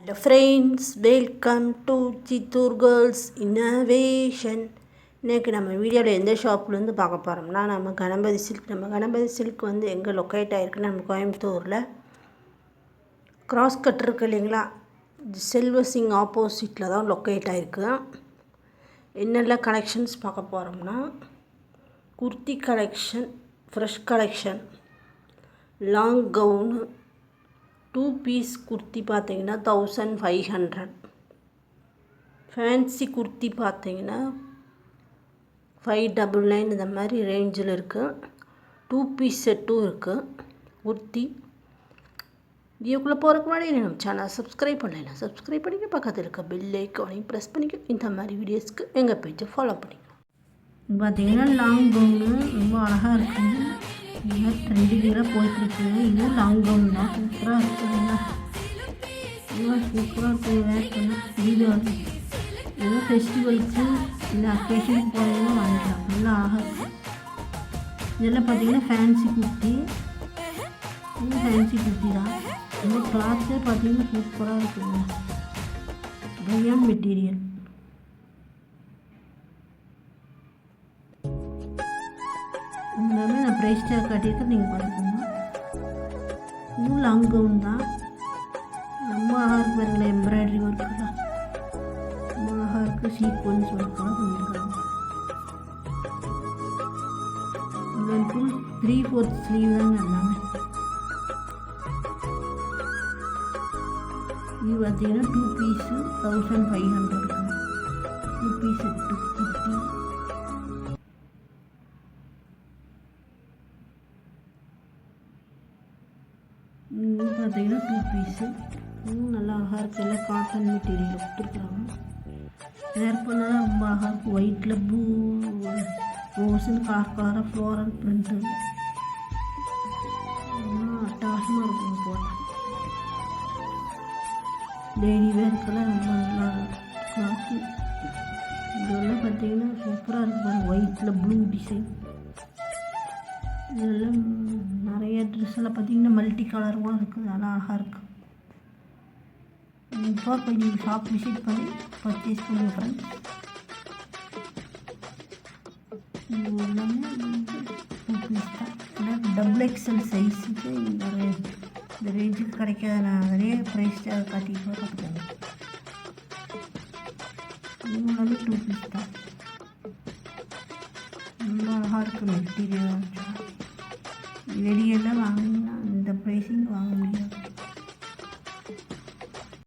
Hello friends, welcome to Chittoor Girls Innovation. இன்றைக்கி நம்ம வீடியோவில் எந்த ஷாப்லேருந்து பார்க்க போகிறோம்னா நம்ம கணபதி சில்க் வந்து எங்கே லொக்கேட் ஆகிருக்குன்னு நம்ம கோயம்புத்தூரில் கிராஸ் கட் இருக்கு இல்லைங்களா, செல்வர் சிங் ஆப்போசிட்டில் தான் லொக்கேட் ஆகிருக்கு. என்னெல்லாம் கலெக்ஷன்ஸ் பார்க்க போகிறோம்னா kurti collection, fresh collection, long gown, 2 piece kurti பார்த்தீங்கன்னா 1500. ஃபேன்சி குர்த்தி பார்த்தீங்கன்னா 599 இந்த மாதிரி ரேஞ்சில் இருக்குது. 2 பீஸ் செட்டும் இருக்குது. குர்த்தி வீடியோக்குள்ளே போகிறதுக்கு முன்னாடி நம்ம சேனல் சப்ஸ்கிரைப் பண்ணலாம், சப்ஸ்கிரைப் பண்ணிக்க, பக்கத்தில் இருக்க பெல் ஐக்கானையும் ப்ரெஸ் பண்ணிக்க. இந்த மாதிரி வீடியோஸ்க்கு எங்கள் பேஜை ஃபாலோ பண்ணிக்கலாம். பார்த்தீங்கன்னா லாங் கவுனு ரொம்ப அழகாக இருக்குது. ட்ரெண்டிங்காக போயிட்டுருக்குங்க. இது லாங் கவுன் தான், சூப்பராக இருக்குதுங்க. இதெல்லாம் சூப்பராக இருக்குது. வேர் பண்ண தீபாவளி ஏதோ ஃபெஸ்டிவல்ஸு இல்லை அக்கேஷனுக்கு போகிறீங்கன்னா வாங்கிக்கலாம். நல்லா அழகாக இருக்குது. இதெல்லாம் பார்த்தீங்கன்னா ஃபேன்சி குர்த்தி. இது ஃபேன்சி குர்த்தி தான். இந்த கிளாத்தே பார்த்தீங்கன்னா சூப்பராக இருக்குதுங்க. Rayon material. எல்லாமே நான் ப்ரைஸ் டேக் காட்டியிருக்கேன், நீங்கள் பார்த்துக்கோங்க. இன்னும் லாங் கவுன் தான், ரொம்ப அழகாக இருக்குது. பாருங்களேன், எம்ப்ராய்டரி ஒர்க்குலாம் ரொம்ப அழகாக இருக்குது. சீக்வன்ஸ் ஒர்க்கெலாம் பண்ணியிருக்காங்க. ஃபுல் 3/4 ஸ்லீவ் தாங்க எல்லாமே. இது பார்த்தீங்கன்னா 2 பீஸு 1500 இருக்குது. 2 பீஸ் செட்டு குர்த்தி. பார்த்தீங்கன்னா 2 பீஸு நல்லா அழகாக இருக்குது. எல்லாம் காட்டன் மெட்டீரியல் கொடுத்துருக்குறாங்க. வேர் பண்ணால் ரொம்ப அழகாக இருக்குது. ஒயிட்டில் ப்ளூ ரோஸுன்னு கலராக ஃப்ளோரல் பிரிண்ட்டு அட்டகாசமாக இருக்கும். போட்டேன் டெய்லி வேர்க்கெல்லாம் ரொம்ப நல்லா கிளாத்து. இதெல்லாம் பார்த்தீங்கன்னா சூப்பராக இருக்குது. பாருங்கள், ஒயிட்டில் ப்ளூ டிசைன். இதெல்லாம் நிறைய ட்ரெஸ்ஸெல்லாம் பார்த்தீங்கன்னா மல்டி கலர்லாம் இருக்குது. நல்லா அழகாக இருக்குது. இப்போ கொஞ்சம் ஷாப் விசிட் பண்ணி பர்ச்சேஸ் பண்ணுங்க ஃப்ரெண்ட்ஸ். இது எல்லாமே 2 பீஸ் தான். ஆனால் XXL சைஸுக்கு இந்த ரேஞ்சுக்கு கிடைக்காத நான் நிறைய ப்ரைஸ் காட்டிட்டு பார்த்துக்கோங்க. இது எல்லாமே 2 பீஸ் தான். ரொம்ப அழகாக இருக்குது மெட்டீரியல். வெளியெல்லாம் வாங்க